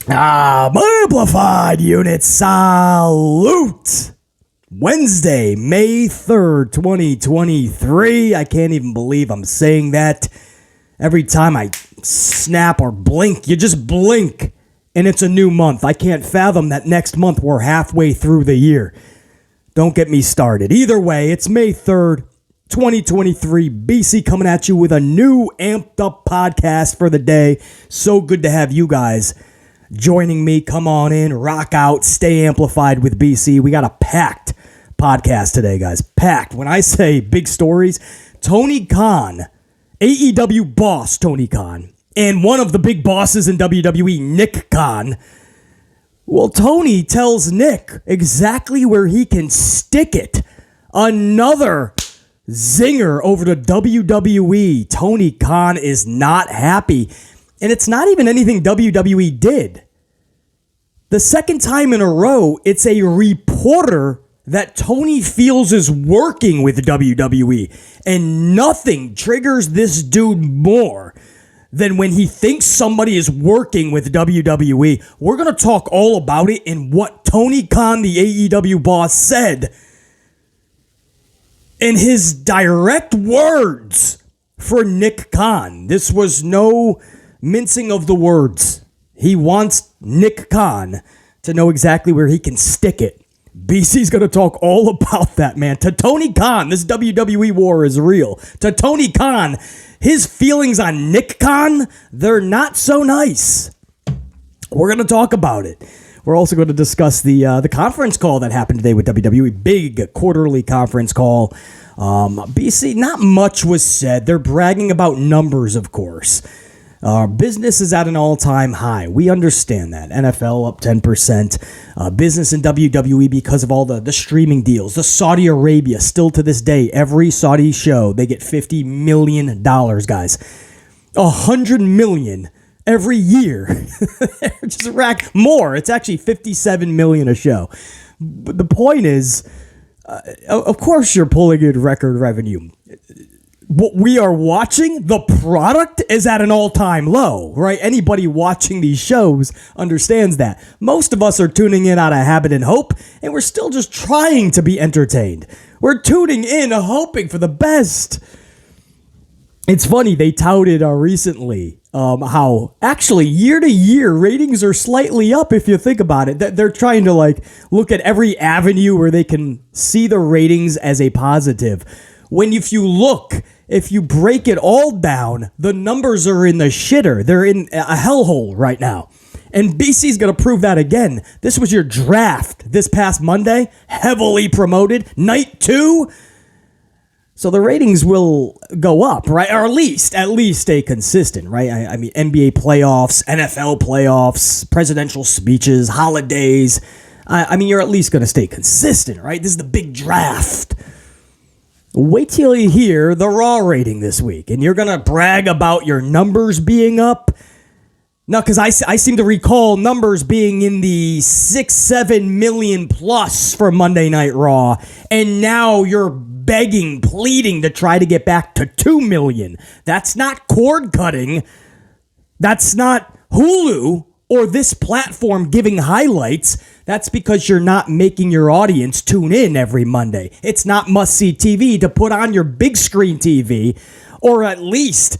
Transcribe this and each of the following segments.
Amplified unit salute. Wednesday, May 3rd, 2023. I can't even believe I'm saying that. Every time I snap or blink, you just blink, and it's a new month. I can't fathom that next month we're halfway through the year. Don't get me started. Either way, it's May 3rd, 2023. BC coming at you with a new amped up podcast for the day. So good to have you guys joining me. Come on in, rock out, stay amplified with BC. We got a packed podcast today, guys. Packed. When I say big stories, Tony Khan, AEW Boss Tony Khan, and one of the big bosses in WWE, Nick Khan. Well, Tony tells Nick exactly where he can stick it. Another zinger over to WWE. Tony Khan is not happy. And it's not even anything WWE did. The second time in a row, it's a reporter that Tony feels is working with WWE. And nothing triggers this dude more than when he thinks somebody is working with WWE. We're going to talk all about it and what Tony Khan, the AEW boss, said in his direct words for Nick Khan. This was no mincing of the words. He wants Nick Khan to know exactly where he can stick it. BC's going to talk all about that, man. To Tony Khan, this WWE war is real. To Tony Khan, his feelings on Nick Khan, they're not so nice. We're going to talk about it. We're also going to discuss the conference call that happened today with WWE. Big quarterly conference call. BC, not much was said. They're bragging about numbers, of course. Business is at an all-time high. We understand that. NFL up 10%. Business in WWE because of all the streaming deals. The Saudi Arabia, still to this day, every Saudi show, they get $50 million, guys. $100 million every year. Just rack more. It's actually $57 million a show. But the point is, of course you're pulling in record revenue. What we are watching, the product is at an all-time low, right? Anybody watching these shows understands that. Most of us are tuning in out of habit and hope, and we're still just trying to be entertained. We're tuning in, hoping for the best. It's funny, they touted recently how actually year to year ratings are slightly up if you think about it. They're trying to look at every avenue where they can see the ratings as a positive. When if you break it all down, the numbers are in the shitter. They're in a hellhole right now. And BC's going to prove that again. This was your draft this past Monday, heavily promoted, night 2. So the ratings will go up, right? Or at least stay consistent, right? I mean, NBA playoffs, NFL playoffs, presidential speeches, holidays. I mean, you're at least going to stay consistent, right? This is the big draft. Wait till you hear the RAW rating this week, and you're going to brag about your numbers being up. No, because I seem to recall numbers being in the 6-7 million plus for Monday Night Raw, and now you're begging, pleading to try to get back to 2 million. That's not cord cutting. That's not Hulu or this platform giving highlights. That's because you're not making your audience tune in every Monday. It's not must-see TV to put on your big screen TV, or at least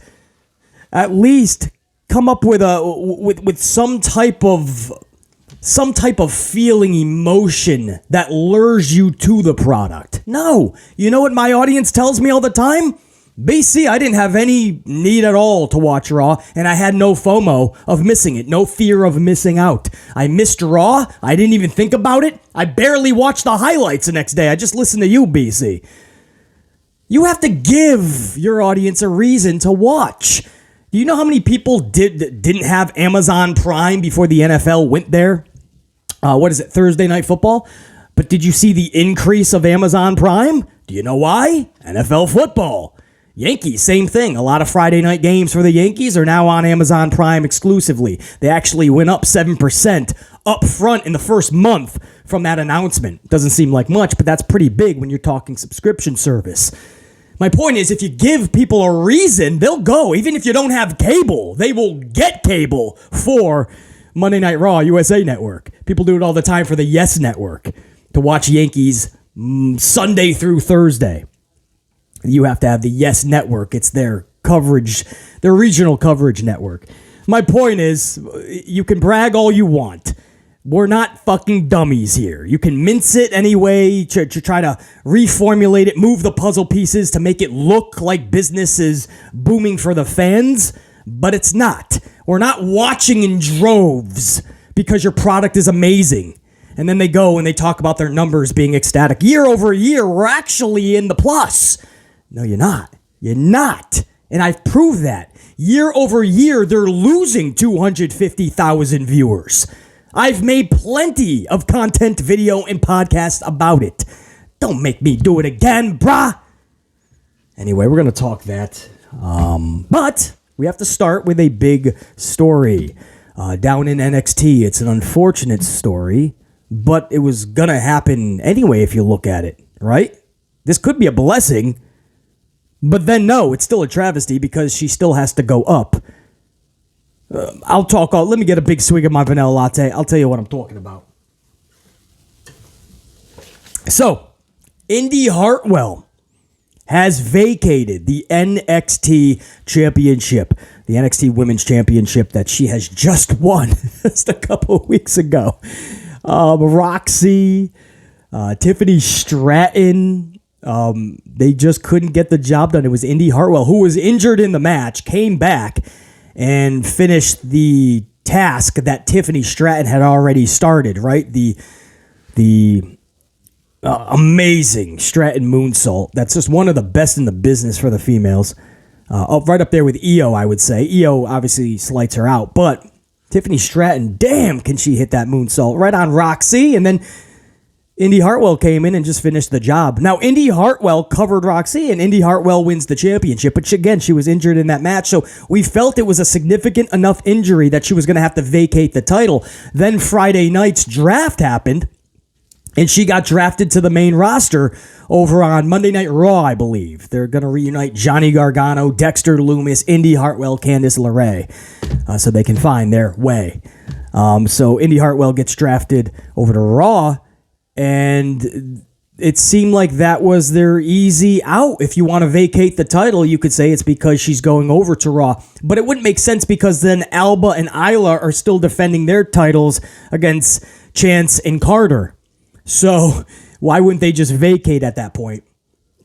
come up with some type of feeling, emotion that lures you to the product. No, you know what my audience tells me all the time? BC, I didn't have any need at all to watch Raw, and I had no FOMO of missing it, no fear of missing out. I missed Raw. I didn't even think about it. I barely watched the highlights the next day. I just listened to you, BC. You have to give your audience a reason to watch. Do you know how many people didn't have Amazon Prime before the NFL went there? Thursday Night Football? But did you see the increase of Amazon Prime? Do you know why? NFL football. Yankees, same thing. A lot of Friday night games for the Yankees are now on Amazon Prime exclusively. They actually went up 7% up front in the first month from that announcement. Doesn't seem like much, but that's pretty big when you're talking subscription service. My point is, if you give people a reason, they'll go. Even if you don't have cable, they will get cable for Monday Night Raw, USA Network. People do it all the time for the Yes Network to watch Yankees Sunday through Thursday. You have to have the Yes Network. It's their coverage, their regional coverage network. My point is, you can brag all you want. We're not fucking dummies here. You can mince it anyway, to try to reformulate it, move the puzzle pieces to make it look like business is booming for the fans, but it's not. We're not watching in droves because your product is amazing. And then they go and they talk about their numbers being ecstatic. Year over year, we're actually in the plus. No, you're not. You're not. And I've proved that. Year over year, they're losing 250,000 viewers. I've made plenty of content, video, and podcast about it. Don't make me do it again, brah. Anyway, we're going to talk that. But we have to start with a big story. Down in NXT, it's an unfortunate story, but it was going to happen anyway if you look at it, right? This could be a blessing, but then no, it's still a travesty because she still has to go up. Let me get a big swig of my vanilla latte. I'll tell you what I'm talking about. So, Indi Hartwell has vacated the NXT Championship, the NXT Women's Championship that she has just won just a couple of weeks ago. Roxy, Tiffany Stratton, they just couldn't get the job done. It was Indi Hartwell, who was injured in the match, came back and finished the task that Tiffany Stratton had already started, right? The amazing Stratton moonsault. That's just one of the best in the business for the females. Right up there with Io, I would say. Io obviously slights her out, but Tiffany Stratton, damn, can she hit that moonsault right on Roxy, and then Indi Hartwell came in and just finished the job. Now, Indi Hartwell covered Roxy, and Indi Hartwell wins the championship. But again, she was injured in that match, so we felt it was a significant enough injury that she was going to have to vacate the title. Then Friday night's draft happened, and she got drafted to the main roster over on Monday Night Raw, I believe. They're going to reunite Johnny Gargano, Dexter Lumis, Indi Hartwell, Candice LeRae, so they can find their way. So Indi Hartwell gets drafted over to Raw, and it seemed like that was their easy out. If you want to vacate the title, you could say it's because she's going over to Raw. But it wouldn't make sense because then Alba and Isla are still defending their titles against Chance and Carter. So why wouldn't they just vacate at that point?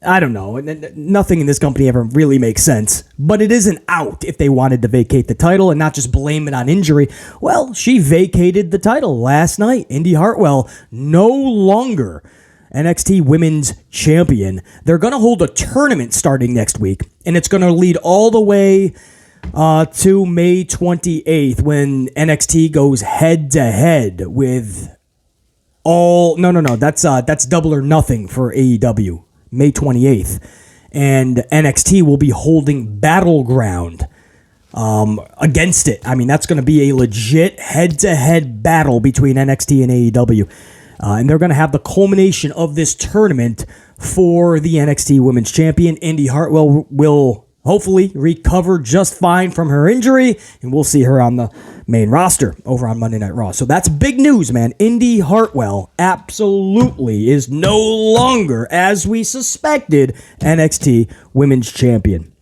I don't know. Nothing in this company ever really makes sense. But it isn't out if they wanted to vacate the title and not just blame it on injury. Well, she vacated the title last night. Indi Hartwell no longer NXT Women's Champion. They're going to hold a tournament starting next week, and it's going to lead all the way to May 28th when NXT goes head-to-head with all... No, that's Double or Nothing for AEW. May 28th, and NXT will be holding Battleground against it. I mean, that's going to be a legit head-to-head battle between NXT and AEW, and they're going to have the culmination of this tournament for the NXT Women's Champion. Indi Hartwell will hopefully recover just fine from her injury, and we'll see her on the main roster over on Monday Night Raw. So that's big news, man. Indi Hartwell absolutely is no longer, as we suspected, NXT Women's Champion.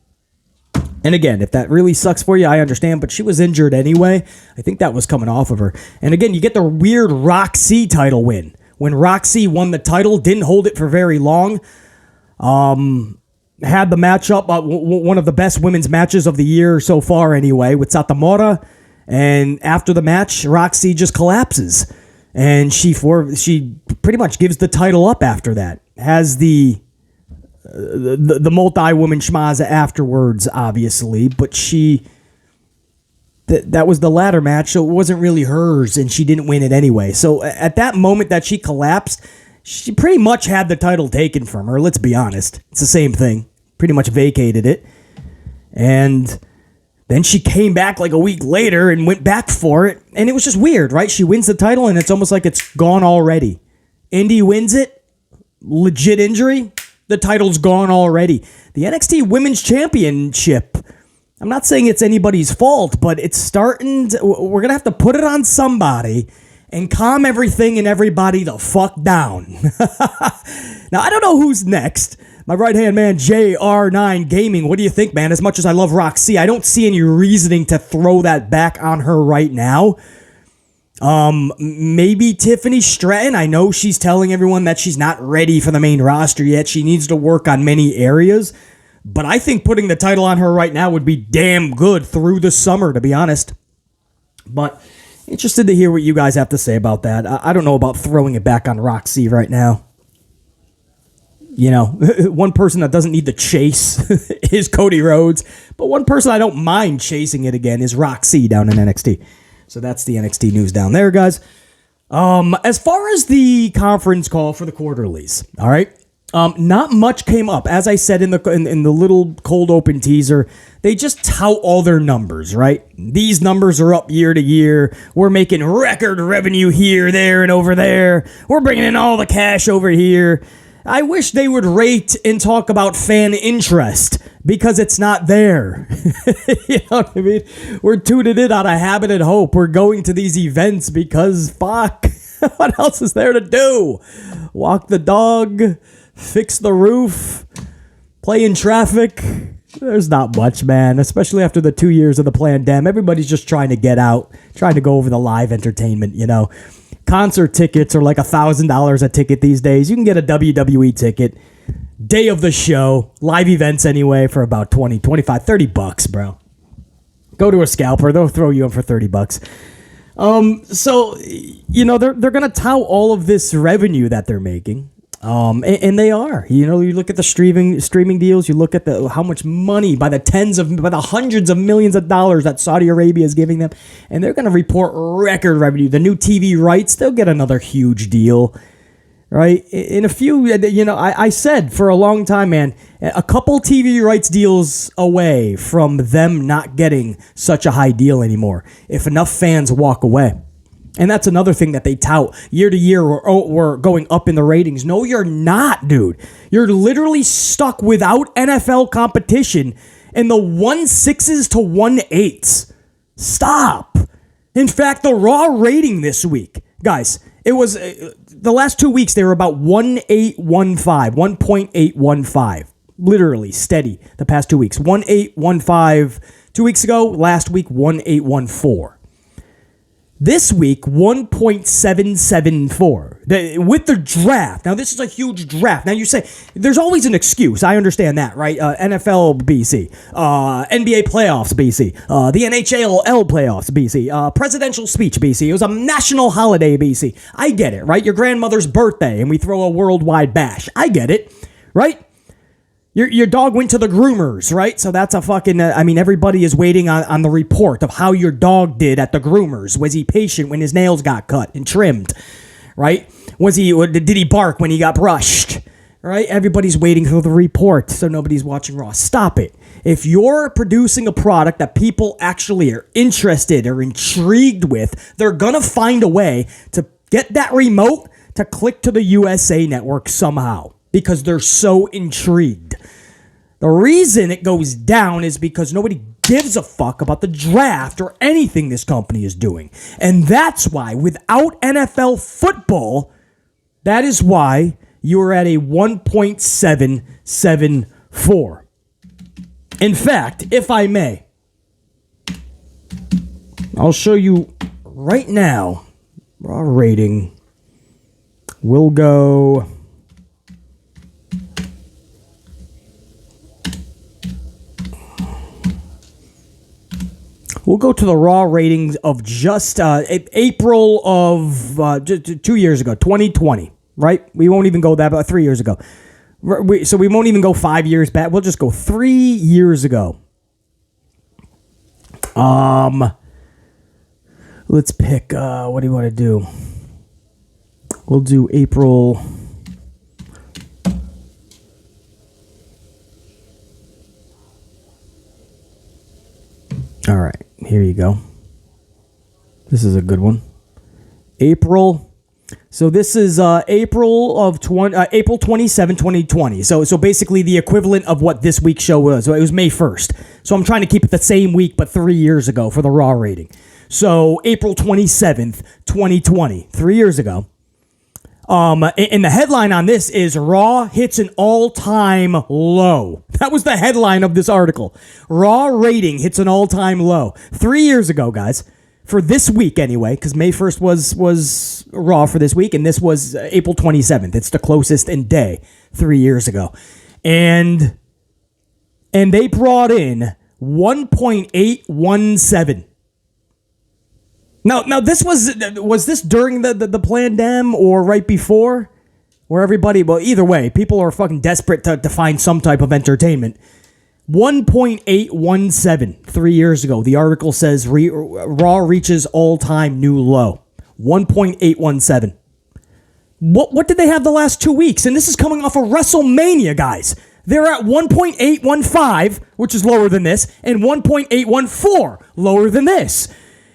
And again, if that really sucks for you, I understand, but she was injured anyway. I think that was coming off of her. And again, you get the weird Roxy title win. When Roxy won the title, didn't hold it for very long, had the matchup, one of the best women's matches of the year so far anyway, with Satomura. And after the match, Roxy just collapses. And she pretty much gives the title up after that. Has the multi-woman schmazza afterwards, obviously. But that was the ladder match, so it wasn't really hers, and she didn't win it anyway. So at that moment that she collapsed, she pretty much had the title taken from her, let's be honest. It's the same thing. Pretty much vacated it. And then she came back like a week later and went back for it. And it was just weird, right? She wins the title and it's almost like it's gone already. Indi wins it. Legit injury. The title's gone already. The NXT Women's Championship I'm not saying it's anybody's fault, but it's starting to, we're going to have to put it on somebody and calm everything and everybody the fuck down. Now, I don't know who's next. My right-hand man, JR9 Gaming, what do you think, man? As much as I love Roxy, I don't see any reasoning to throw that back on her right now. Maybe Tiffany Stratton. I know she's telling everyone that she's not ready for the main roster yet. She needs to work on many areas. But I think putting the title on her right now would be damn good through the summer, to be honest. But interested to hear what you guys have to say about that. I don't know about throwing it back on Roxy right now. You know, one person that doesn't need to chase is Cody Rhodes. But one person I don't mind chasing it again is Roxy down in NXT. So that's the NXT news down there, guys. As far as the conference call for the quarterlies, all right? Not much came up. As I said in the little cold open teaser, they just tout all their numbers, right? These numbers are up year to year. We're making record revenue here, there, and over there. We're bringing in all the cash over here. I wish they would rate and talk about fan interest because it's not there. You know what I mean? We're tuning in out of habit and hope. We're going to these events because fuck, what else is there to do? Walk the dog, fix the roof, play in traffic. There's not much, man, especially after the 2 years of the pandemic. Everybody's just trying to get out, trying to go over the live entertainment, you know. Concert tickets are like $1,000 a ticket these days. You can get a WWE ticket, day of the show, live events anyway, for about 20, 25, 30 bucks, bro. Go to a scalper. They'll throw you in for 30 bucks. So, you know, they're going to tout all of this revenue that they're making. And they are, you know, you look at the streaming deals, you look at how much money by the hundreds of millions of dollars that Saudi Arabia is giving them, and they're going to report record revenue. The new TV rights, they'll get another huge deal, right? In a few, you know, I said for a long time, man, a couple TV rights deals away from them not getting such a high deal anymore, if enough fans walk away. And that's another thing that they tout. Year to year, we're going up in the ratings. No, you're not, dude. You're literally stuck without NFL competition in the 1/6s to 1/8s. Stop. In fact, the Raw rating this week, guys, it was the last 2 weeks, they were about 1.815, 1.815. Literally steady the past 2 weeks. 1.815 2 weeks ago. Last week, 1.814. This week, 1.774. With the draft. Now, this is a huge draft. Now, you say, there's always an excuse. I understand that, right? NFL BC. NBA playoffs BC. The NHL playoffs BC. Presidential speech BC. It was a national holiday BC. I get it, right? Your grandmother's birthday, and we throw a worldwide bash. I get it, right? Your dog went to the groomers, right? So that's a fucking, everybody is waiting on the report of how your dog did at the groomers. Was he patient when his nails got cut and trimmed, right? Did he bark when he got brushed, right? Everybody's waiting for the report, so nobody's watching Raw. Stop it. If you're producing a product that people actually are interested or intrigued with, they're gonna find a way to get that remote to click to the USA Network somehow, because they're so intrigued. The reason it goes down is because nobody gives a fuck about the draft or anything this company is doing. And that's why, without NFL football, that is why you're at a 1.774. In fact, if I may, I'll show you right now. Raw rating will go... We'll go to the Raw ratings of just April of 2 years ago, 2020, right? We won't even go that, but 3 years ago. So we won't even go 5 years back. We'll just go 3 years ago. Let's pick, what do you want to do? We'll do April... All right, here you go. This is a good one. April So this is April 27, 2020. So basically the equivalent of what this week's show was. So it was May 1st. So I'm trying to keep it the same week, but 3 years ago for the Raw rating. So April 27th, 2020, 3 years ago. And the headline on this is Raw hits an all-time low. That was the headline of this article. Raw rating hits an all-time low. 3 years ago, guys. For this week, anyway, because May 1st was Raw for this week, and this was April 27th. It's the closest in day 3 years ago. And they brought in 1.817. Now this was this during the pandemic or right before? Where everybody, well, either way, people are fucking desperate to find some type of entertainment. 1.817 3 years ago. The article says Raw reaches all-time new low. 1.817. What did they have the last 2 weeks? And this is coming off of WrestleMania, guys. They're at 1.815, which is lower than this, and 1.814, lower than this.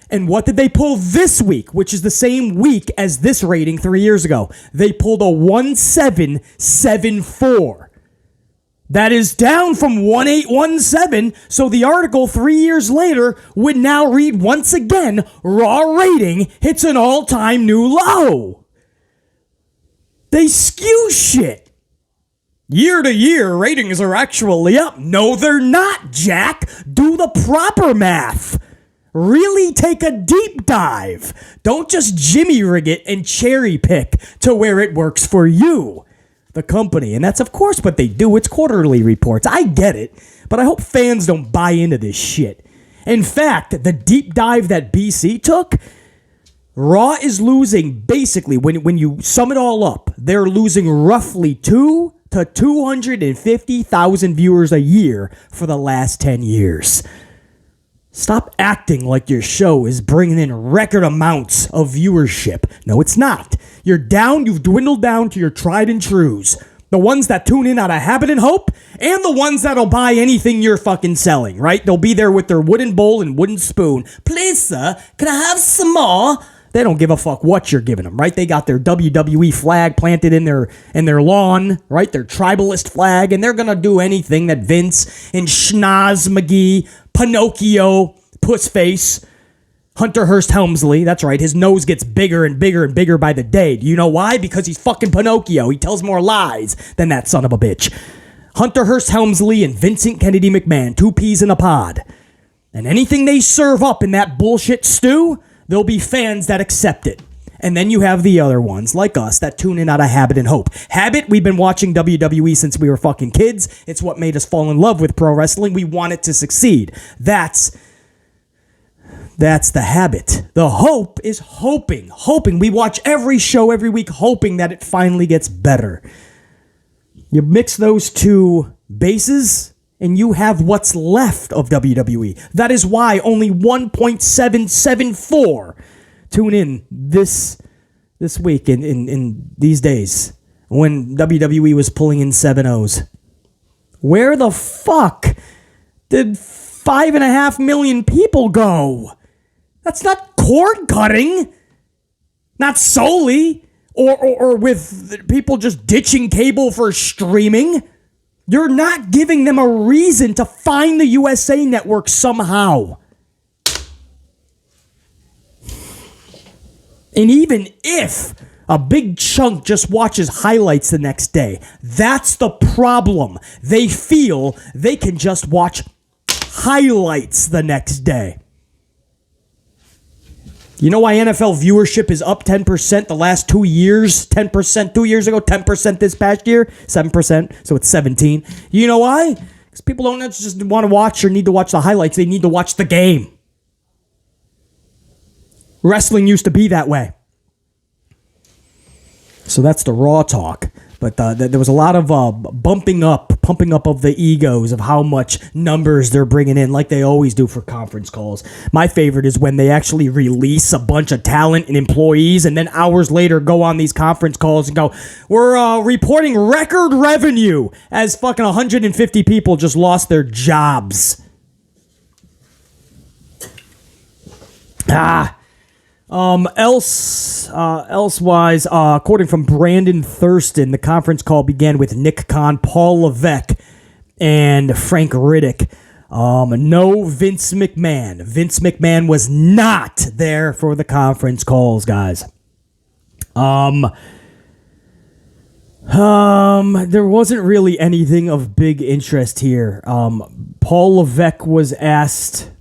And what did they pull this week, which is the same week as this rating 3 years ago? They pulled a 1774. That is down from 1817, so the article 3 years later would now read once again, Raw rating hits an all-time new low. They skew shit. Year to year, ratings are actually up. No, they're not, Jack. Do the proper math. Really take a deep dive. Don't just jimmy rig it and cherry pick to where it works for you, the company. And that's, of course, what they do. It's quarterly reports. I get it, but I hope fans don't buy into this shit. In fact, the deep dive that BC took, Raw is losing, basically, when you sum it all up, they're losing roughly 2 to 250,000 viewers a year for the last 10 years. Stop acting like your show is bringing in record amounts of viewership. No, it's not. You're down. You've dwindled down to your tried and trues. The ones that tune in out of habit and hope, and the ones that'll buy anything you're fucking selling, right? They'll be there with their wooden bowl and wooden spoon. Please, sir, can I have some more? They don't give a fuck what you're giving them, right? They got their WWE flag planted in their lawn, right? Their tribalist flag, and they're gonna do anything that Vince and Schnoz McGee, Pinocchio, Pussface, Hunter Hearst Helmsley, that's right, his nose gets bigger and bigger and bigger by the day. Do you know why? Because he's fucking Pinocchio. He tells more lies than that son of a bitch. Hunter Hearst Helmsley and Vincent Kennedy McMahon, 2 peas in a pod. And anything they serve up in that bullshit stew, there'll be fans that accept it. And then you have the other ones, like us, that tune in out of habit and hope. Habit, we've been watching WWE since we were fucking kids. It's what made us fall in love with pro wrestling. We want it to succeed. That's the habit. The hope is hoping. We watch every show every week hoping that it finally gets better. You mix those two bases, and you have what's left of WWE. That is why only 1.774 tune in this week in these days when WWE was pulling in 7-0s. Where the fuck did 5.5 million people go? That's not cord cutting. Not solely. Or with people just ditching cable for streaming. You're not giving them a reason to find the USA Network somehow. And even if a big chunk just watches highlights the next day, that's the problem. They feel they can just watch highlights the next day. You know why NFL viewership is up 10% the last 2 years? 10% 2 years ago, 10% this past year, 7%, so it's 17. You know why? Because people don't just want to watch or need to watch the highlights. They need to watch the game. Wrestling used to be that way. So that's the Raw talk. But there was a lot of pumping up of the egos of how much numbers they're bringing in, like they always do for conference calls. My favorite is when they actually release a bunch of talent and employees, and then hours later go on these conference calls and go, we're reporting record revenue as fucking 150 people just lost their jobs. Elsewise, according from Brandon Thurston, the conference call began with Nick Khan, Paul Levesque, and Frank Riddick. No Vince McMahon. Vince McMahon was not there for the conference calls, guys. There wasn't really anything of big interest here. Paul Levesque was asked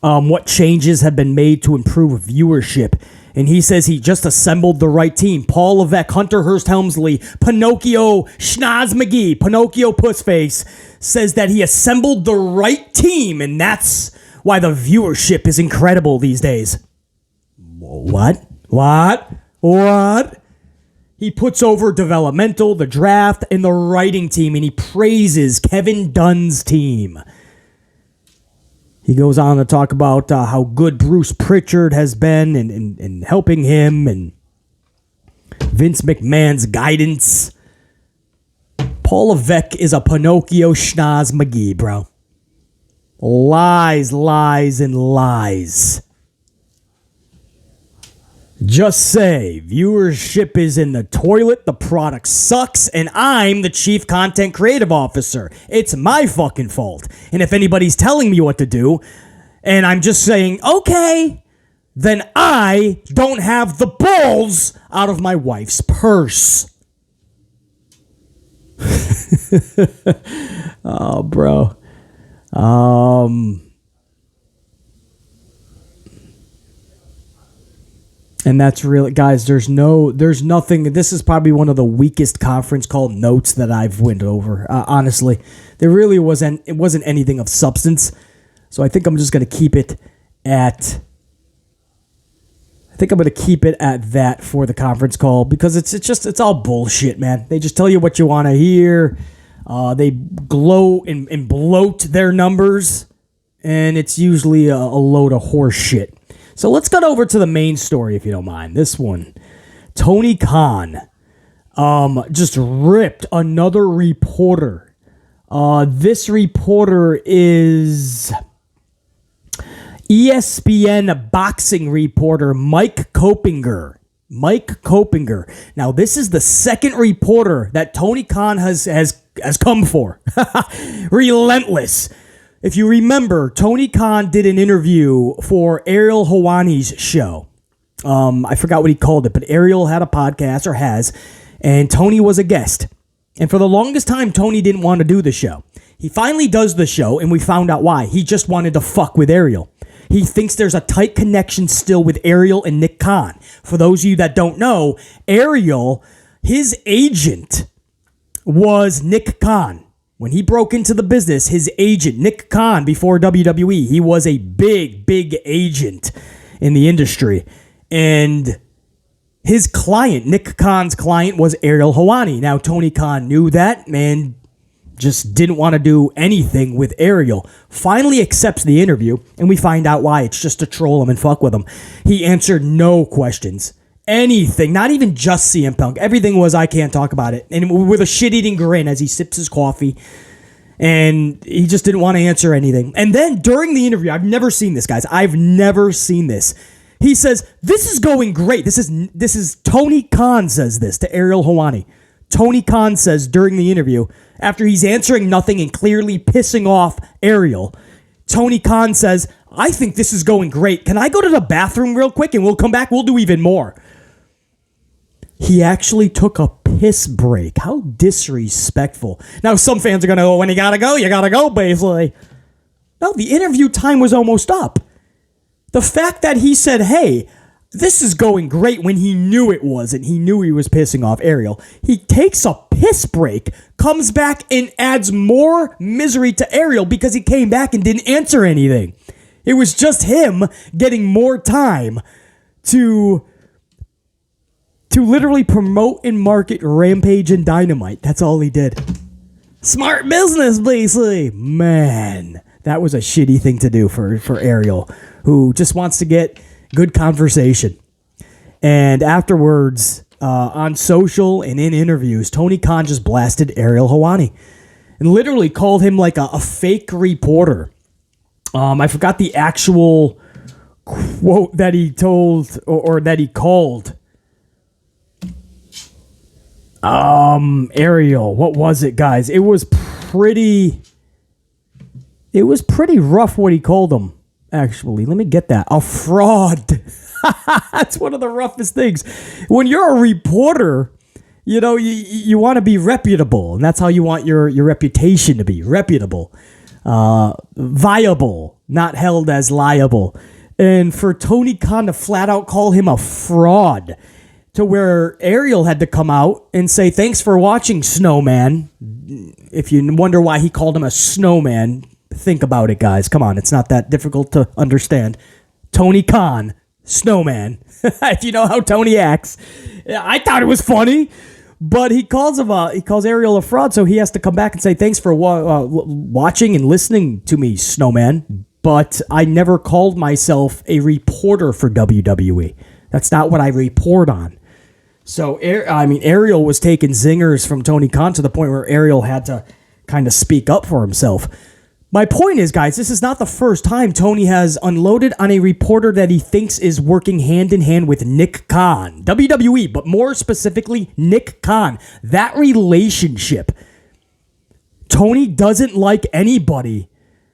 what changes have been made to improve viewership, and he says he just assembled the right team. Paul Levesque, Hunter Hearst Helmsley, Pinocchio Schnoz McGee, Pinocchio Pussface says that he assembled the right team, and that's why the viewership is incredible these days. What? He puts over developmental, the draft, and the writing team, and he praises Kevin Dunn's team. He goes on to talk about how good Bruce Pritchard has been in helping him, and Vince McMahon's guidance. Paul Levesque is a Pinocchio Schnoz McGee, bro. Lies, and lies. Just say, viewership is in the toilet, the product sucks, and I'm the chief content creative officer. It's my fucking fault. And if anybody's telling me what to do, and I'm just saying, okay, then I don't have the balls out of my wife's purse. Oh, bro. And that's really, guys, there's nothing. This is probably one of the weakest conference call notes that I've went over. Honestly, it wasn't anything of substance. So I think I'm just going to keep it at that for the conference call, because it's all bullshit, man. They just tell you what you want to hear. They gloat and bloat their numbers, and it's usually a load of horse shit. So let's get over to the main story, if you don't mind. This one, Tony Khan just ripped another reporter. This reporter is ESPN boxing reporter Mike Copinger. Now, this is the second reporter that Tony Khan has come for. Relentless. If you remember, Tony Khan did an interview for Ariel Helwani's show. I forgot what he called it, but Ariel had a podcast, or has, and Tony was a guest. And for the longest time, Tony didn't want to do the show. He finally does the show, and we found out why. He just wanted to fuck with Ariel. He thinks there's a tight connection still with Ariel and Nick Khan. For those of you that don't know, Ariel, his agent was Nick Khan. When he broke into the business, his agent, Nick Khan, before WWE, he was a big agent in the industry. And his client, Nick Khan's client, was Ariel Helwani. Now, Tony Khan knew that and just didn't want to do anything with Ariel. Finally accepts the interview, and we find out why. It's just to troll him and fuck with him. He answered no questions. Anything, not even just CM Punk. Everything was, I can't talk about it. And with a shit-eating grin as he sips his coffee. And he just didn't want to answer anything. And then during the interview, I've never seen this, guys. I've never seen this. He says, this is going great. This is Tony Khan says this to Ariel Helwani. Tony Khan says during the interview, after he's answering nothing and clearly pissing off Ariel, Tony Khan says, I think this is going great. Can I go to the bathroom real quick and we'll come back? We'll do even more. He actually took a piss break. How disrespectful. Now, some fans are going to go, when you got to go, basically. No, the interview time was almost up. The fact that he said, hey, this is going great, when he knew it wasn't. He knew he was pissing off Ariel. He takes a piss break, comes back and adds more misery to Ariel because he came back and didn't answer anything. It was just him getting more time to literally promote and market Rampage and Dynamite. That's all he did. Smart business, basically. Man, that was a shitty thing to do for Ariel, who just wants to get good conversation. And afterwards, on social and in interviews, Tony Khan just blasted Ariel Helwani and literally called him like a fake reporter. I forgot the actual quote that he told or that he called Ariel. What was it, guys? It was pretty rough what he called him, actually. Let me get that. A fraud. That's one of the roughest things. When you're a reporter, you know, you want to be reputable, and that's how you want your reputation to be. Reputable. Viable, not held as liable. And for Tony Khan to flat out call him a fraud, to where Ariel had to come out and say, thanks for watching, Snowman. If you wonder why he called him a snowman, think about it, guys. Come on, it's not that difficult to understand. Tony Khan, Snowman. If you know how Tony acts. I thought it was funny, but he calls Ariel a fraud, so he has to come back and say, thanks for watching and listening to me, Snowman. But I never called myself a reporter for WWE. That's not what I report on. So, Ariel was taking zingers from Tony Khan to the point where Ariel had to kind of speak up for himself. My point is, guys, this is not the first time Tony has unloaded on a reporter that he thinks is working hand in hand with Nick Khan. WWE, but more specifically, Nick Khan. That relationship. Tony doesn't like anybody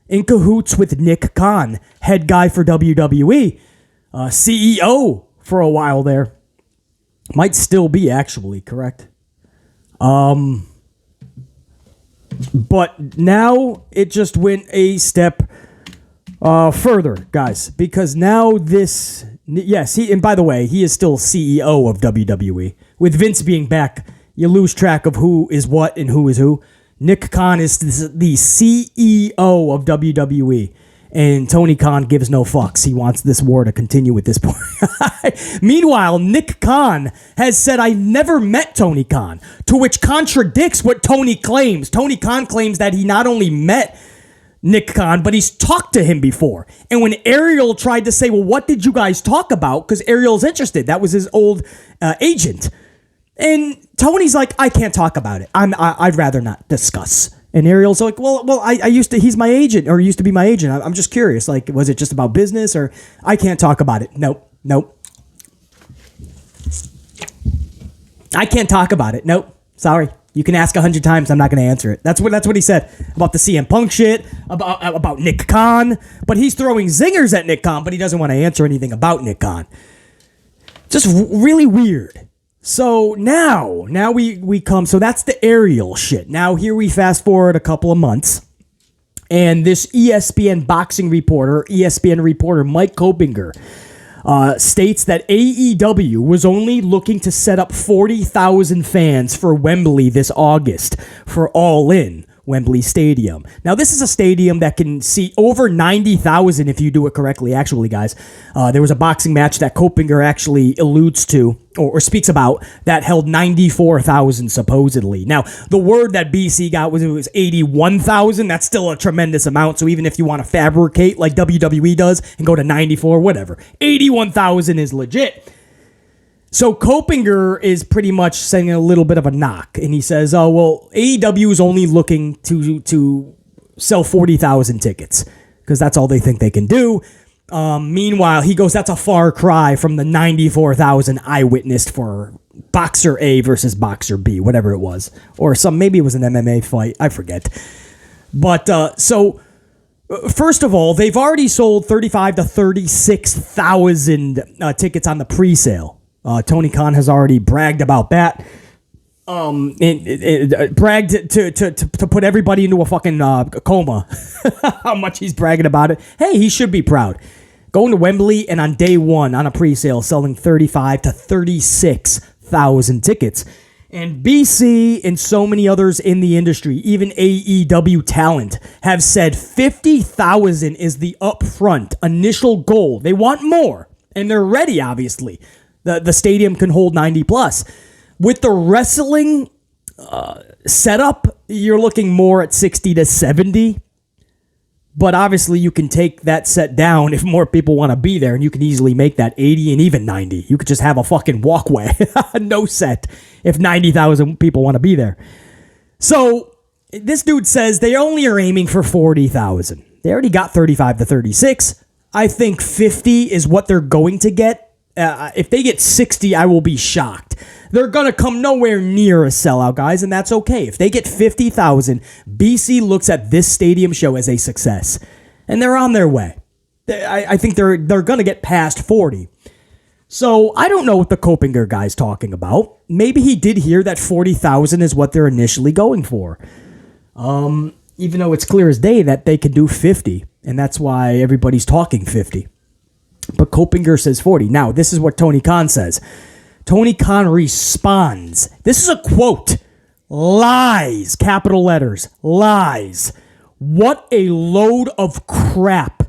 in cahoots with Nick Khan, head guy for WWE, CEO for a while there. Might still be, actually, correct? But now it just went a step further, guys, because now this, yes, and by the way, he is still CEO of WWE. With Vince being back, you lose track of who is what and who is who. Nick Khan is the CEO of WWE. And Tony Khan gives no fucks. He wants this war to continue at this point. Meanwhile, Nick Khan has said, I never met Tony Khan, to which contradicts what Tony claims. Tony Khan claims that he not only met Nick Khan, but he's talked to him before. And when Ariel tried to say, well, what did you guys talk about? Because Ariel's interested. That was his old agent. And Tony's like, I can't talk about it. I'd rather not discuss. And Ariel's like, well, he's my agent, or used to be my agent. I'm just curious. Like, was it just about business, or I can't talk about it? Nope. I can't talk about it. Nope. Sorry. You can ask 100 times. I'm not going to answer it. That's what he said about the CM Punk shit, about Nick Khan. But he's throwing zingers at Nick Khan, but he doesn't want to answer anything about Nick Khan. Just really weird. So now we come, so that's the Ariel shit. Now here we fast forward a couple of months, and this ESPN reporter Mike Kopinger states that AEW was only looking to set up 40,000 fans for Wembley this August for All In, Wembley Stadium. Now, this is a stadium that can seat over 90,000 if you do it correctly, actually, guys. There was a boxing match that Kopinger actually alludes to or speaks about that held 94,000 supposedly. Now, the word that BC got was it was 81,000. That's still a tremendous amount. So even if you want to fabricate like WWE does and go to 94, whatever, 81,000 is legit. So Kopinger is pretty much saying a little bit of a knock, and he says, oh, well, AEW is only looking to sell 40,000 tickets because that's all they think they can do. Meanwhile, he goes, that's a far cry from the 94,000 I witnessed for Boxer A versus Boxer B, whatever it was. Or maybe it was an MMA fight. I forget. But so first of all, they've already sold 35 to 36,000 tickets on the pre-sale. Tony Khan has already bragged about that. Bragged to put everybody into a fucking coma. How much he's bragging about it. Hey, he should be proud. Going to Wembley and on day one on a pre-sale selling 35 to 36,000 tickets. And BC and so many others in the industry, even AEW talent, have said 50,000 is the upfront initial goal. They want more, and they're ready, obviously. The stadium can hold 90 plus. With the wrestling setup, you're looking more at 60 to 70. But obviously, you can take that set down if more people want to be there, and you can easily make that 80 and even 90. You could just have a fucking walkway, no set, if 90,000 people want to be there. So this dude says they only are aiming for 40,000. They already got 35 to 36. I think 50 is what they're going to get. If they get 60, I will be shocked. They're going to come nowhere near a sellout, guys, and that's okay. If they get 50,000, BC looks at this stadium show as a success, and they're on their way. I think they're going to get past 40. So I don't know what the Copinger guy's talking about. Maybe he did hear that 40,000 is what they're initially going for. Even though it's clear as day that they can do 50, and that's why everybody's talking 50. But Copinger says 40. Now, this is what Tony Khan says. Tony Khan responds. This is a quote. Lies, capital letters, lies. What a load of crap.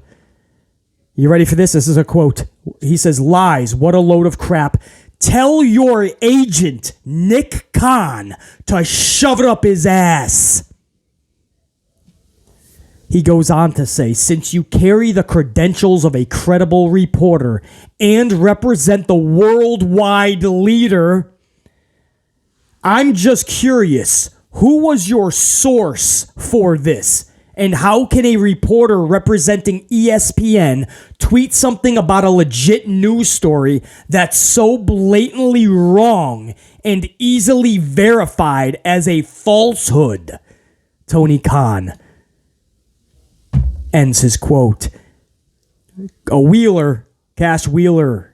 You ready for this? This is a quote. He says, lies, what a load of crap. Tell your agent, Nick Khan, to shove it up his ass. He goes on to say, since you carry the credentials of a credible reporter and represent the worldwide leader, I'm just curious, who was your source for this? And how can a reporter representing ESPN tweet something about a legit news story that's so blatantly wrong and easily verified as a falsehood? Tony Khan ends his quote. Cash Wheeler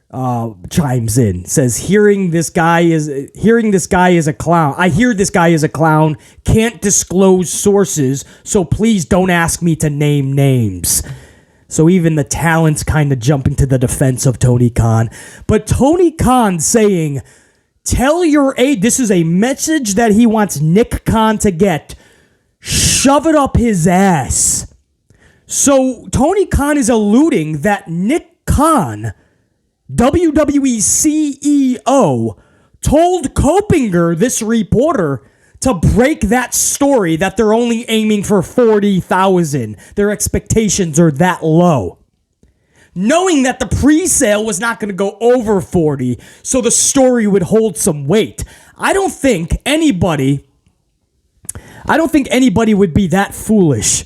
chimes in, says, hearing this guy is a clown. I hear this guy is a clown, can't disclose sources, so please don't ask me to name names. So even the talent's kind of jumping to the defense of Tony Khan. But Tony Khan saying, this is a message that he wants Nick Khan to get. Shove it up his ass. So Tony Khan is alluding that Nick Khan, WWE CEO, told Copinger, this reporter, to break that story that they're only aiming for 40,000. Their expectations are that low. Knowing that the pre-sale was not going to go over 40, so the story would hold some weight. I don't think anybody would be that foolish.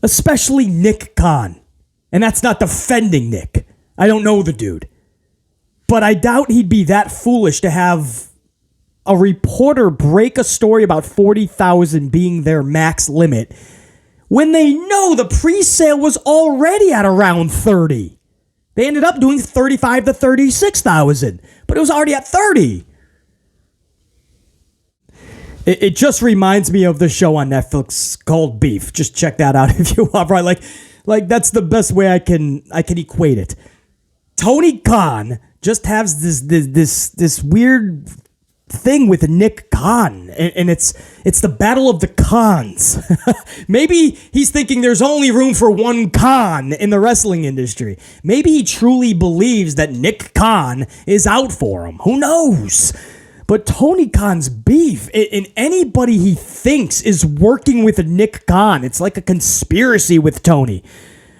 Especially Nick Khan. And that's not defending Nick. I don't know the dude. But I doubt he'd be that foolish to have a reporter break a story about 40,000 being their max limit when they know the pre-sale was already at around 30. They ended up doing 35 to 36,000, but it was already at 30. It just reminds me of the show on Netflix called Beef. Just check that out if you want. Right, like that's the best way I can equate it. Tony Khan just has this weird thing with Nick Khan, and it's the battle of the Khans. Maybe he's thinking there's only room for one Khan in the wrestling industry. Maybe he truly believes that Nick Khan is out for him. Who knows? But Tony Khan's beef, and anybody he thinks is working with Nick Khan, it's like a conspiracy with Tony.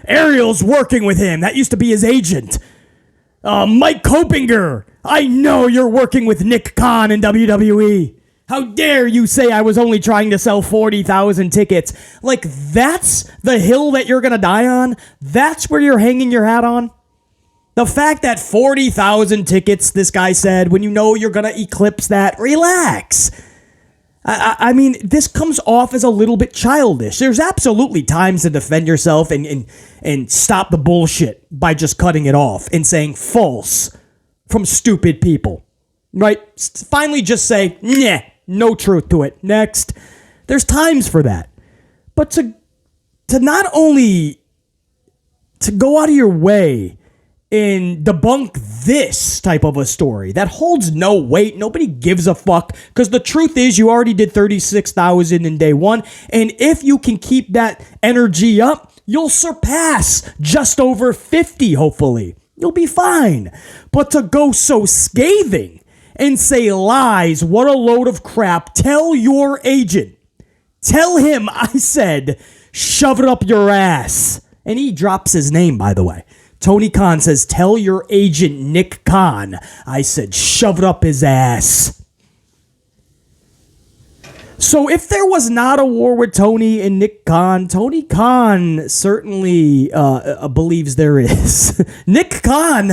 Ariel's working with him. That used to be his agent. Mike Copinger, I know you're working with Nick Khan in WWE. How dare you say I was only trying to sell 40,000 tickets? Like, that's the hill that you're going to die on? That's where you're hanging your hat on? The fact that 40,000 tickets, this guy said, when you know you're going to eclipse that, relax. I mean, this comes off as a little bit childish. There's absolutely times to defend yourself and stop the bullshit by just cutting it off and saying false from stupid people, right? Finally just say, nah, no truth to it. Next. There's times for that. But to not only to go out of your way and debunk this type of a story that holds no weight. Nobody gives a fuck, because the truth is you already did 36,000 in day one, and if you can keep that energy up, you'll surpass just over 50, hopefully. You'll be fine. But to go so scathing and say lies, what a load of crap, tell your agent. Tell him I said, shove it up your ass. And he drops his name, by the way. Tony Khan says, tell your agent Nick Khan I said shove it up his ass. So if there was not a war with Tony and Nick Khan, Tony Khan certainly believes there is. Nick Khan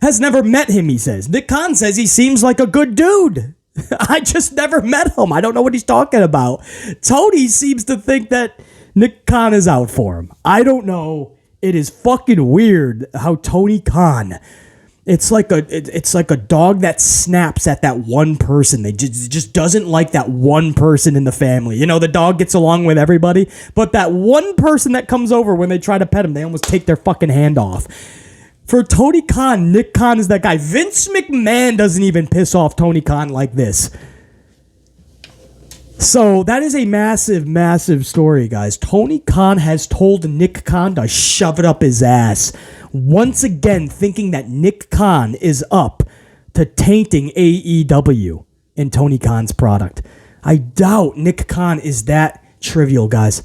has never met him, he says. Nick Khan says he seems like a good dude. I just never met him. I don't know what he's talking about. Tony seems to think that Nick Khan is out for him. I don't know. It is fucking weird how Tony Khan... It's like a dog that snaps at that one person. They just doesn't like that one person in the family. You know, the dog gets along with everybody, but that one person that comes over when they try to pet him, they almost take their fucking hand off. For Tony Khan, Nick Khan is that guy. Vince McMahon doesn't even piss off Tony Khan like this. So that is a massive, massive story, guys. Tony Khan has told Nick Khan to shove it up his ass. Once again, thinking that Nick Khan is up to tainting AEW and Tony Khan's product. I doubt Nick Khan is that trivial, guys.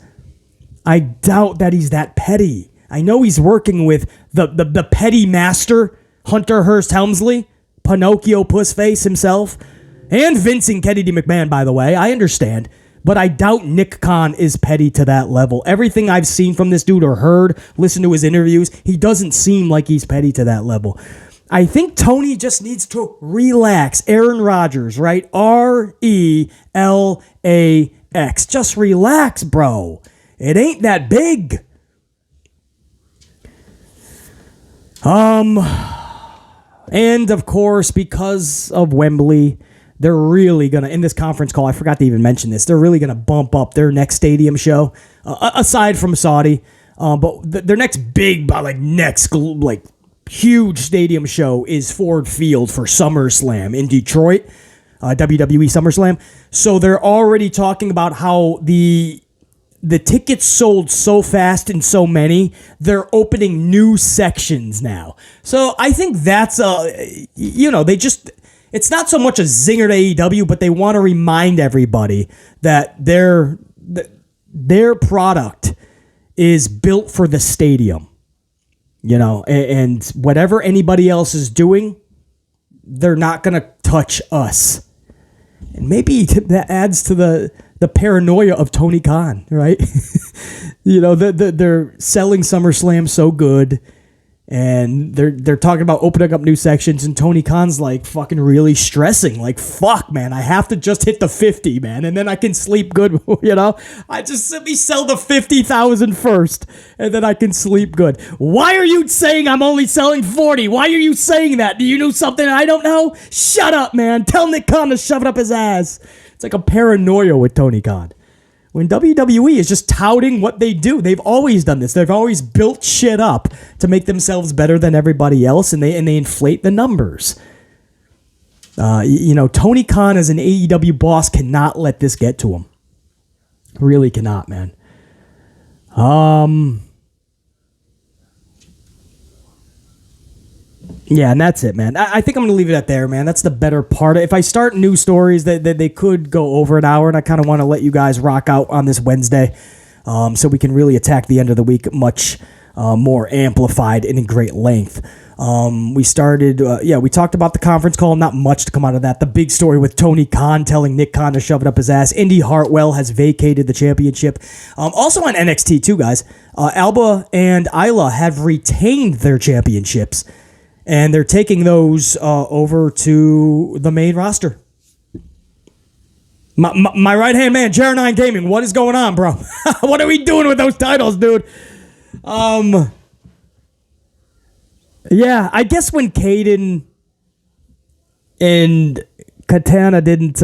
I doubt that he's that petty. I know he's working with the petty master, Hunter Hearst Helmsley, Pinocchio Pussface himself, and Vincent Kennedy McMahon, by the way. I understand. But I doubt Nick Khan is petty to that level. Everything I've seen from this dude or heard, listened to his interviews, he doesn't seem like he's petty to that level. I think Tony just needs to relax. Aaron Rodgers, right? RELAX. Just relax, bro. It ain't that big. And of course, because of Wembley, they're really going to, in this conference call, I forgot to even mention this, they're really going to bump up their next stadium show, aside from Saudi. But their next big, huge stadium show is Ford Field for SummerSlam in Detroit, WWE SummerSlam. So they're already talking about how the tickets sold so fast and so many, they're opening new sections now. So I think that's, it's not so much a zinger to AEW, but they want to remind everybody that their product is built for the stadium. And whatever anybody else is doing, they're not going to touch us. And maybe that adds to the paranoia of Tony Khan, right? They're selling SummerSlam so good. And they're talking about opening up new sections, and Tony Khan's like fucking really stressing. Like, fuck, man, I have to just hit the 50, man, and then I can sleep good, I just simply sell the 50,000 first, and then I can sleep good. Why are you saying I'm only selling 40? Why are you saying that? Do you know something I don't know? Shut up, man. Tell Nick Khan to shove it up his ass. It's like a paranoia with Tony Khan. When WWE is just touting what they do. They've always done this. They've always built shit up to make themselves better than everybody else, and they inflate the numbers. Tony Khan as an AEW boss cannot let this get to him. Really cannot, man. Yeah, and that's it, man. I think I'm going to leave it at there, man. That's the better part. If I start new stories, they could go over an hour, and I kind of want to let you guys rock out on this Wednesday so we can really attack the end of the week much more amplified and in great length. We talked about the conference call. Not much to come out of that. The big story with Tony Khan telling Nick Khan to shove it up his ass. Indi Hartwell has vacated the championship. Also on NXT, too, guys. Alba and Isla have retained their championships. And they're taking those over to the main roster. My right-hand man, Jer9 Gaming, what is going on, bro? What are we doing with those titles, dude? Yeah, I guess when Caden and Katana didn't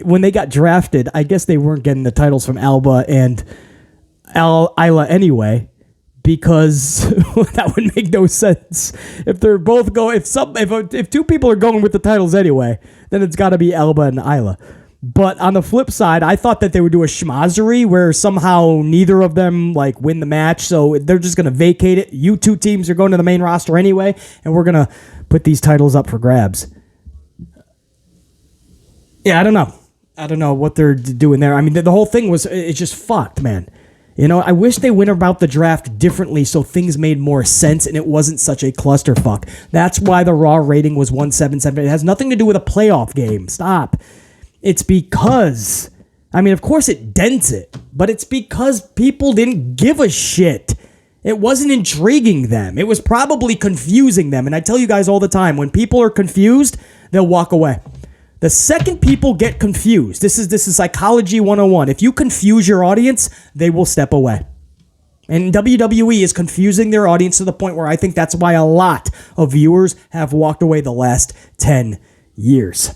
when they got drafted, I guess they weren't getting the titles from Alba and Isla anyway. Because that would make no sense. If they're both going, if two people are going with the titles anyway, then it's got to be Alba and Isla. But on the flip side, I thought that they would do a schmazzery where somehow neither of them win the match, so they're just gonna vacate it. You two teams are going to the main roster anyway, and we're gonna put these titles up for grabs. Yeah, I don't know what they're doing there. I mean, the whole thing it's just fucked, man. I wish they went about the draft differently so things made more sense and it wasn't such a clusterfuck. That's why the Raw rating was 177. It has nothing to do with a playoff game. Stop. It's because, of course it dents it, but it's because people didn't give a shit. It wasn't intriguing them. It was probably confusing them. And I tell you guys all the time, when people are confused, they'll walk away. The second people get confused, this is psychology 101. If you confuse your audience, they will step away. And WWE is confusing their audience to the point where I think that's why a lot of viewers have walked away the last 10 years.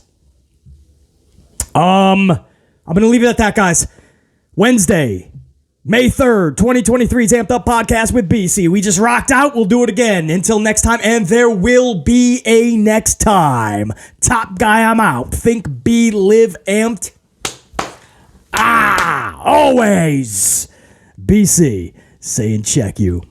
I'm going to leave it at that, guys. Wednesday, May 3rd, 2023's Amped Up Podcast with BC. We just rocked out. We'll do it again. Until next time, and there will be a next time. Top guy, I'm out. Think, be, live, amped. Always. BC, saying check you.